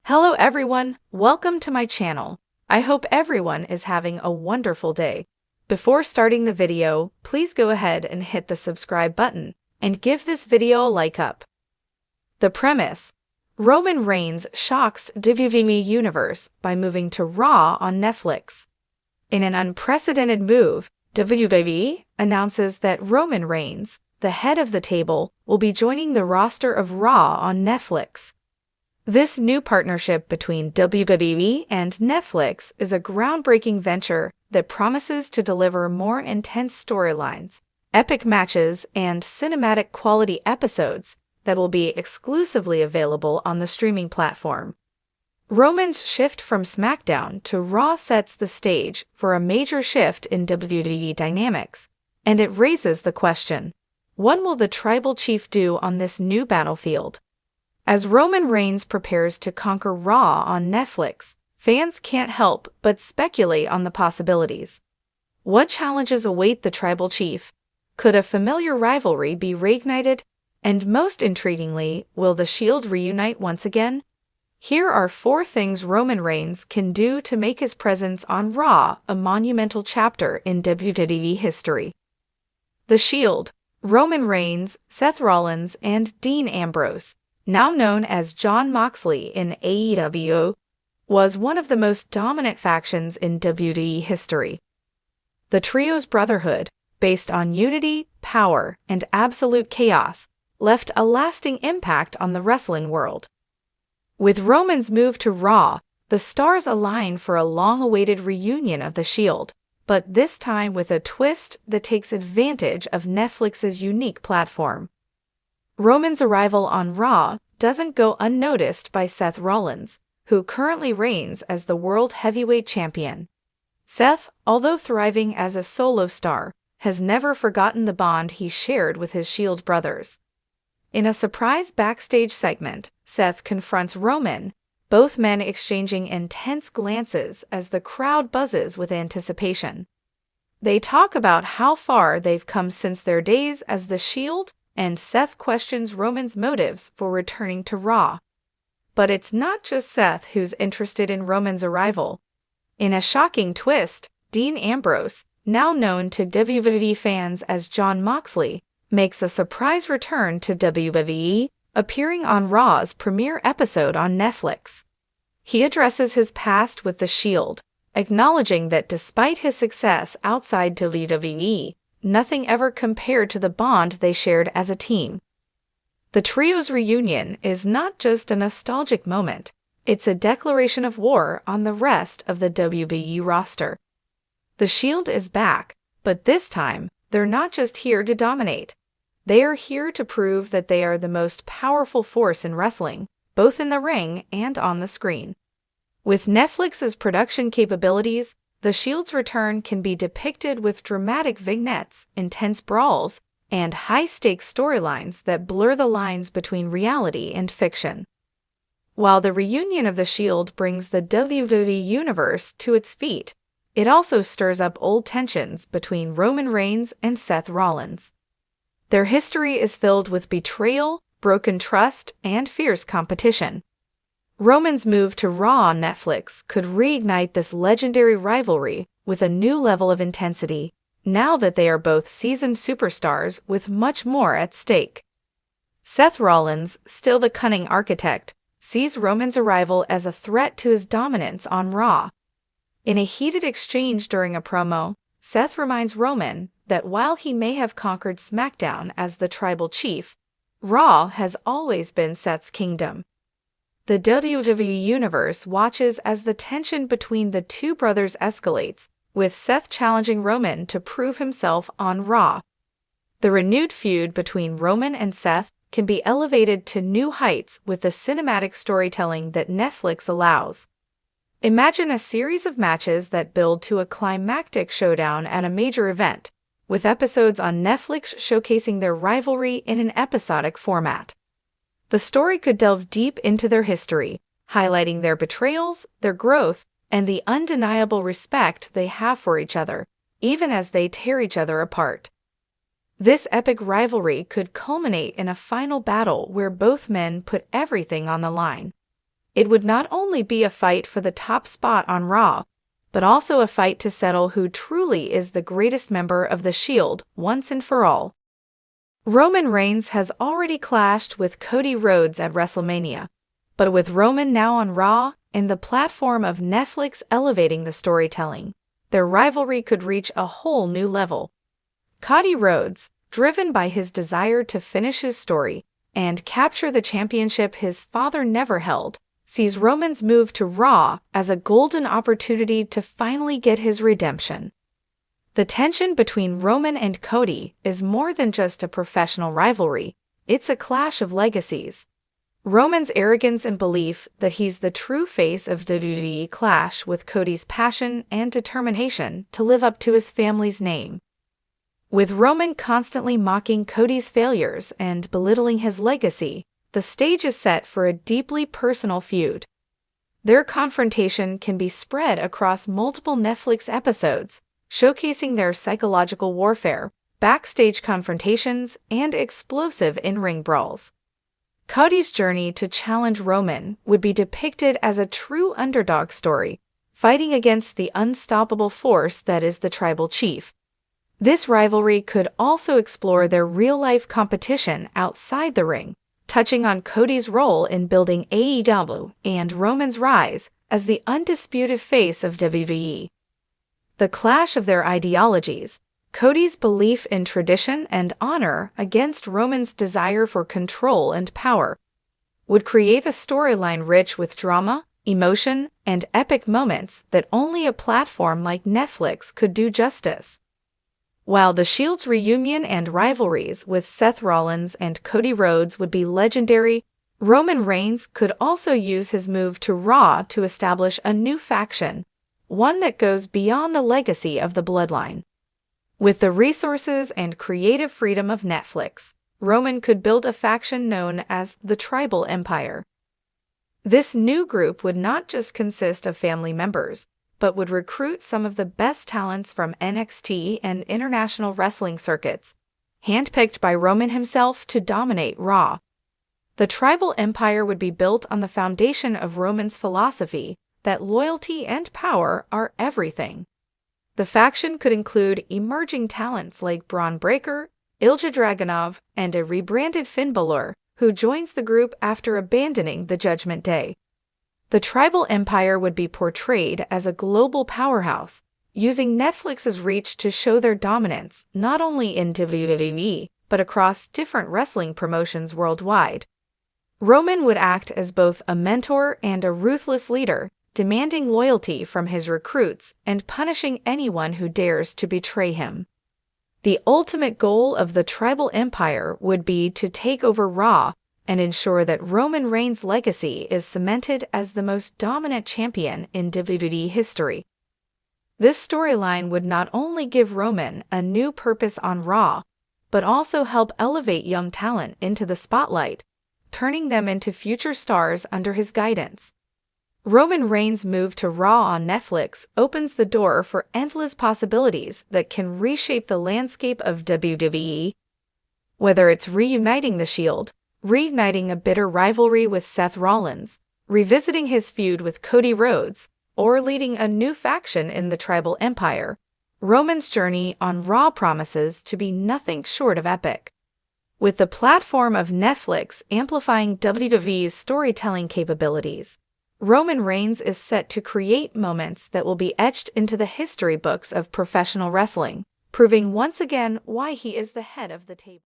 Hello everyone, welcome to my channel. I hope everyone is having a wonderful day. Before starting the video, please go ahead and hit the subscribe button and give this video a like up. The premise: Roman Reigns shocks WWE Universe by moving to Raw on Netflix. In an unprecedented move, WWE announces that Roman Reigns, the head of the table, will be joining the roster of Raw on Netflix. This new partnership between WWE and Netflix is a groundbreaking venture that promises to deliver more intense storylines, epic matches, and cinematic quality episodes that will be exclusively available on the streaming platform. Roman's shift from SmackDown to Raw sets the stage for a major shift in WWE dynamics, and it raises the question: what will the Tribal Chief do on this new battlefield? As Roman Reigns prepares to conquer Raw on Netflix, fans can't help but speculate on the possibilities. What challenges await the Tribal Chief? Could a familiar rivalry be reignited? And most intriguingly, will the Shield reunite once again? Here are 4 things Roman Reigns can do to make his presence on Raw a monumental chapter in WWE history. The Shield: Roman Reigns, Seth Rollins, and Dean Ambrose, now known as Jon Moxley in AEW, was one of the most dominant factions in WWE history. The trio's brotherhood, based on unity, power, and absolute chaos, left a lasting impact on the wrestling world. With Roman's move to Raw, the stars align for a long-awaited reunion of the Shield, but this time with a twist that takes advantage of Netflix's unique platform. Roman's arrival on Raw doesn't go unnoticed by Seth Rollins, who currently reigns as the World Heavyweight Champion. Seth, although thriving as a solo star, has never forgotten the bond he shared with his Shield brothers. In a surprise backstage segment, Seth confronts Roman, both men exchanging intense glances as the crowd buzzes with anticipation. They talk about how far they've come since their days as the Shield, and Seth questions Roman's motives for returning to Raw. But it's not just Seth who's interested in Roman's arrival. In a shocking twist, Dean Ambrose, now known to WWE fans as Jon Moxley, makes a surprise return to WWE, appearing on Raw's premiere episode on Netflix. He addresses his past with the Shield, acknowledging that despite his success outside WWE, nothing ever compared to the bond they shared as a team. The trio's reunion is not just a nostalgic moment, it's a declaration of war on the rest of the WWE roster. The Shield is back, but this time, they're not just here to dominate. They are here to prove that they are the most powerful force in wrestling, both in the ring and on the screen. With Netflix's production capabilities, the Shield's return can be depicted with dramatic vignettes, intense brawls, and high-stakes storylines that blur the lines between reality and fiction. While the reunion of the Shield brings the WWE Universe to its feet, it also stirs up old tensions between Roman Reigns and Seth Rollins. Their history is filled with betrayal, broken trust, and fierce competition. Roman's move to Raw on Netflix could reignite this legendary rivalry with a new level of intensity, now that they are both seasoned superstars with much more at stake. Seth Rollins, still the cunning architect, sees Roman's arrival as a threat to his dominance on Raw. In a heated exchange during a promo, Seth reminds Roman that while he may have conquered SmackDown as the Tribal Chief, Raw has always been Seth's kingdom. The WWE Universe watches as the tension between the two brothers escalates, with Seth challenging Roman to prove himself on Raw. The renewed feud between Roman and Seth can be elevated to new heights with the cinematic storytelling that Netflix allows. Imagine a series of matches that build to a climactic showdown at a major event, with episodes on Netflix showcasing their rivalry in an episodic format. The story could delve deep into their history, highlighting their betrayals, their growth, and the undeniable respect they have for each other, even as they tear each other apart. This epic rivalry could culminate in a final battle where both men put everything on the line. It would not only be a fight for the top spot on Raw, but also a fight to settle who truly is the greatest member of the Shield once and for all. Roman Reigns has already clashed with Cody Rhodes at WrestleMania, but with Roman now on Raw and the platform of Netflix elevating the storytelling, their rivalry could reach a whole new level. Cody Rhodes, driven by his desire to finish his story and capture the championship his father never held, sees Roman's move to Raw as a golden opportunity to finally get his redemption. The tension between Roman and Cody is more than just a professional rivalry, it's a clash of legacies. Roman's arrogance and belief that he's the true face of the WWE clash with Cody's passion and determination to live up to his family's name. With Roman constantly mocking Cody's failures and belittling his legacy, the stage is set for a deeply personal feud. Their confrontation can be spread across multiple Netflix episodes, showcasing their psychological warfare, backstage confrontations, and explosive in-ring brawls. Cody's journey to challenge Roman would be depicted as a true underdog story, fighting against the unstoppable force that is the tribal chief. This rivalry could also explore their real-life competition outside the ring, touching on Cody's role in building AEW and Roman's rise as the undisputed face of WWE. The clash of their ideologies, Cody's belief in tradition and honor against Roman's desire for control and power, would create a storyline rich with drama, emotion, and epic moments that only a platform like Netflix could do justice. While the Shield's reunion and rivalries with Seth Rollins and Cody Rhodes would be legendary, Roman Reigns could also use his move to Raw to establish a new faction, one that goes beyond the legacy of the bloodline. With the resources and creative freedom of Netflix, Roman could build a faction known as the Tribal Empire. This new group would not just consist of family members, but would recruit some of the best talents from NXT and international wrestling circuits, handpicked by Roman himself to dominate Raw. The Tribal Empire would be built on the foundation of Roman's philosophy that loyalty and power are everything. The faction could include emerging talents like Braun Breaker, Ilja Dragunov, and a rebranded Finn Balor, who joins the group after abandoning the Judgment Day. The Tribal Empire would be portrayed as a global powerhouse, using Netflix's reach to show their dominance not only in WWE, but across different wrestling promotions worldwide. Roman would act as both a mentor and a ruthless leader, demanding loyalty from his recruits and punishing anyone who dares to betray him. The ultimate goal of the Tribal Empire would be to take over Raw and ensure that Roman Reigns' legacy is cemented as the most dominant champion in WWE history. This storyline would not only give Roman a new purpose on Raw, but also help elevate young talent into the spotlight, turning them into future stars under his guidance. Roman Reigns' move to Raw on Netflix opens the door for endless possibilities that can reshape the landscape of WWE. Whether it's reuniting the Shield, reigniting a bitter rivalry with Seth Rollins, revisiting his feud with Cody Rhodes, or leading a new faction in the Tribal Empire, Roman's journey on Raw promises to be nothing short of epic. With the platform of Netflix amplifying WWE's storytelling capabilities, Roman Reigns is set to create moments that will be etched into the history books of professional wrestling, proving once again why he is the head of the table.